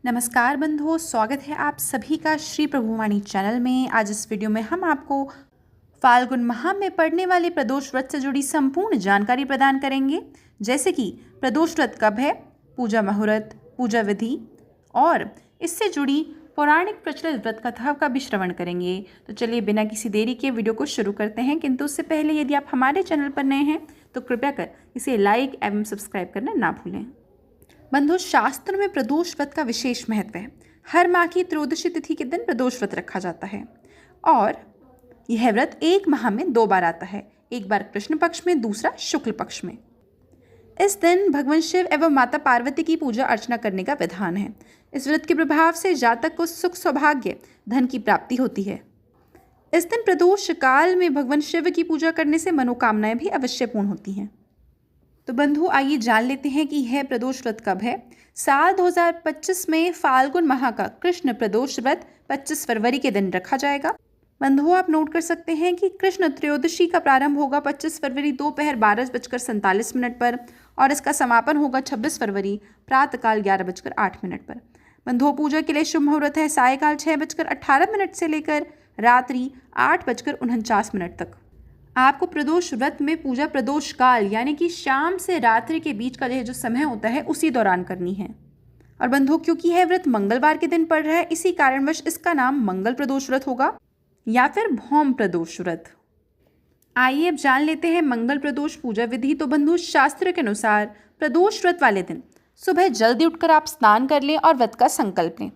नमस्कार बंधुओं, स्वागत है आप सभी का श्री प्रभुवाणी चैनल में। आज इस वीडियो में हम आपको फाल्गुन माह में पड़ने वाले प्रदोष व्रत से जुड़ी संपूर्ण जानकारी प्रदान करेंगे, जैसे कि प्रदोष व्रत कब है, पूजा मुहूर्त, पूजा विधि और इससे जुड़ी पौराणिक प्रचलित व्रत कथा का भी श्रवण करेंगे। तो चलिए बिना किसी देरी के वीडियो को शुरू करते हैं, किंतु उससे पहले यदि आप हमारे चैनल पर नए हैं तो कृपया कर इसे लाइक एवं सब्सक्राइब करना ना भूलें। बंधु, शास्त्र में प्रदोष व्रत का विशेष महत्व है। हर माह की त्रयोदशी तिथि के दिन प्रदोष व्रत रखा जाता है और यह व्रत एक माह में 2 बार आता है, एक बार कृष्ण पक्ष में, दूसरा शुक्ल पक्ष में। इस दिन भगवान शिव एवं माता पार्वती की पूजा अर्चना करने का विधान है। इस व्रत के प्रभाव से जातक को सुख, सौभाग्य, धन की प्राप्ति होती है। इस दिन प्रदोष काल में भगवान शिव की पूजा करने से मनोकामनाएं भी अवश्य पूर्ण होती हैं। तो बंधु, आइए जान लेते हैं कि यह प्रदोष व्रत कब है। साल 2025 में फाल्गुन माह का कृष्ण प्रदोष व्रत 25 फरवरी के दिन रखा जाएगा। बंधु, आप नोट कर सकते हैं कि कृष्ण त्रयोदशी का प्रारंभ होगा 25 फरवरी दोपहर 12:47 पर और इसका समापन होगा 26 फरवरी प्रातःकाल 11:08 पर। बंधुओं, पूजा के लिए शुभ मुहूर्त है सायकाल 6:18 से लेकर रात्रि 8:49 तक। आपको प्रदोष व्रत में पूजा प्रदोष काल यानी कि शाम से रात्रि के बीच का यह जो समय होता है उसी दौरान करनी है। और बंधुओं, क्योंकि यह व्रत मंगलवार के दिन पड़ रहा है, इसी कारणवश इसका नाम मंगल प्रदोष व्रत होगा या फिर भौम प्रदोष व्रत। आइए अब जान लेते हैं मंगल प्रदोष पूजा विधि। तो बंधु, शास्त्र के अनुसार प्रदोष व्रत वाले दिन सुबह जल्दी उठकर आप स्नान कर लें और व्रत का संकल्प लें।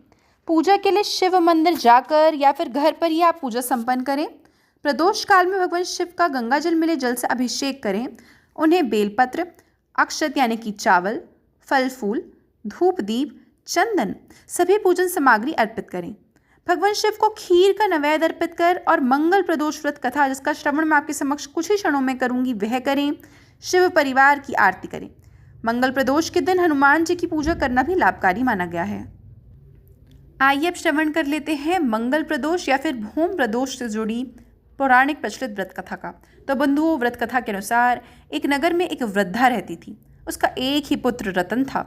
पूजा के लिए शिव मंदिर जाकर या फिर घर पर ही आप पूजा संपन्न करें। प्रदोष काल में भगवान शिव का गंगा जल मिले जल से अभिषेक करें। उन्हें बेलपत्र, अक्षत यानी कि चावल, फल फूल, धूप दीप, चंदन सभी पूजन सामग्री अर्पित करें। भगवान शिव को खीर का नैवेद्य अर्पित कर और मंगल प्रदोष व्रत कथा जिसका श्रवण मैं आपके समक्ष कुछ ही क्षणों में करूंगी वह करें। शिव परिवार की आरती करें। मंगल प्रदोष के दिन हनुमान जी की पूजा करना भी लाभकारी माना गया है। आइए अब श्रवण कर लेते हैं मंगल प्रदोष या फिर भूम प्रदोष से जुड़ी पौराणिक प्रचलित व्रत कथा का। तो बंधुओं, व्रत कथा के अनुसार एक नगर में एक वृद्धा रहती थी। उसका एक ही पुत्र रतन था।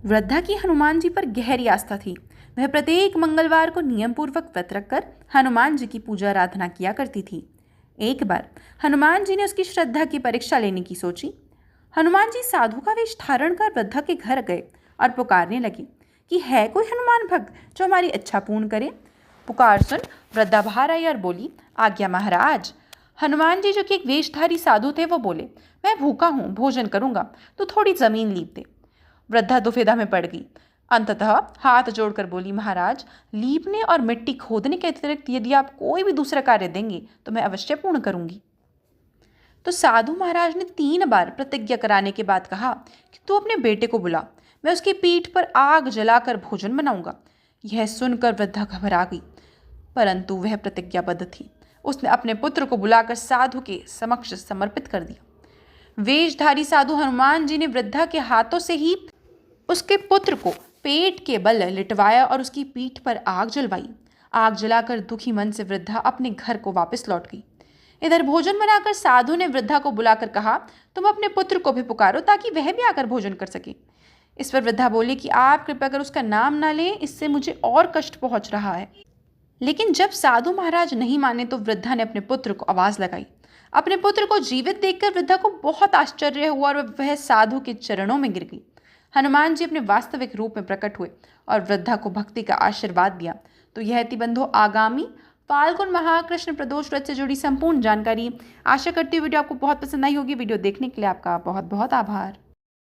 वृद्धा की हनुमान जी पर गहरी आस्था थी। वह प्रत्येक मंगलवार को नियम पूर्वक व्रत रखकर हनुमान जी की पूजा आराधना किया करती थी। एक बार हनुमान जी ने उसकी श्रद्धा की परीक्षा लेने की सोची। हनुमान जी साधु का वेश धारण कर वृद्धा के घर गए और पुकारने लगे कि है कोई हनुमान भक्त जो हमारी इच्छा पूर्ण करे। पुकार सुन वृद्धा बाहर आई और बोली, आज्ञा महाराज। हनुमान जी जो कि एक वेशधारी साधु थे वो बोले, मैं भूखा हूँ, भोजन करूँगा तो थोड़ी जमीन लीप दे। वृद्धा दुविधा में पड़ गई। अंततः हाथ जोड़कर बोली, महाराज, लीपने और मिट्टी खोदने के अतिरिक्त यदि आप कोई भी दूसरा कार्य देंगे तो मैं अवश्य पूर्ण करूँगी। तो साधु महाराज ने 3 बार प्रतिज्ञा कराने के बाद कहा कि तू अपने बेटे को बुला, मैं उसकी पीठ पर आग जलाकर भोजन बनाऊंगा। यह सुनकर वृद्धा घबरा गई, परंतु वह प्रतिज्ञाबद्ध थी। उसने अपने पुत्र को बुलाकर साधु के समक्ष समर्पित कर दिया। वेशधारी साधु हनुमान जी ने वृद्धा के हाथों से ही उसके पुत्र को पेट के बल लिटवाया और उसकी पीठ पर आग जलवाई। आग जलाकर दुखी मन से वृद्धा अपने घर को वापस लौट गई। इधर भोजन बनाकर साधु ने वृद्धा को बुलाकर कहा, तुम अपने पुत्र को भी पुकारो ताकि वह भी आकर भोजन कर सके। इस पर वृद्धा बोली कि आप कृपया कर उसका नाम ना लें, इससे मुझे और कष्ट पहुंच रहा है। लेकिन जब साधु महाराज नहीं माने तो वृद्धा ने अपने पुत्र को आवाज लगाई। अपने पुत्र को जीवित देखकर वृद्धा को बहुत आश्चर्य हुआ और वह साधु के चरणों में गिर गई। हनुमान जी अपने वास्तविक रूप में प्रकट हुए और वृद्धा को भक्ति का आशीर्वाद दिया। तो यह थी बंधु आगामी फाल्गुन माह कृष्ण प्रदोष व्रत से जुड़ी संपूर्ण जानकारी। आशा करती हूँ वीडियो आपको बहुत पसंद आई होगी। वीडियो देखने के लिए आपका बहुत बहुत आभार।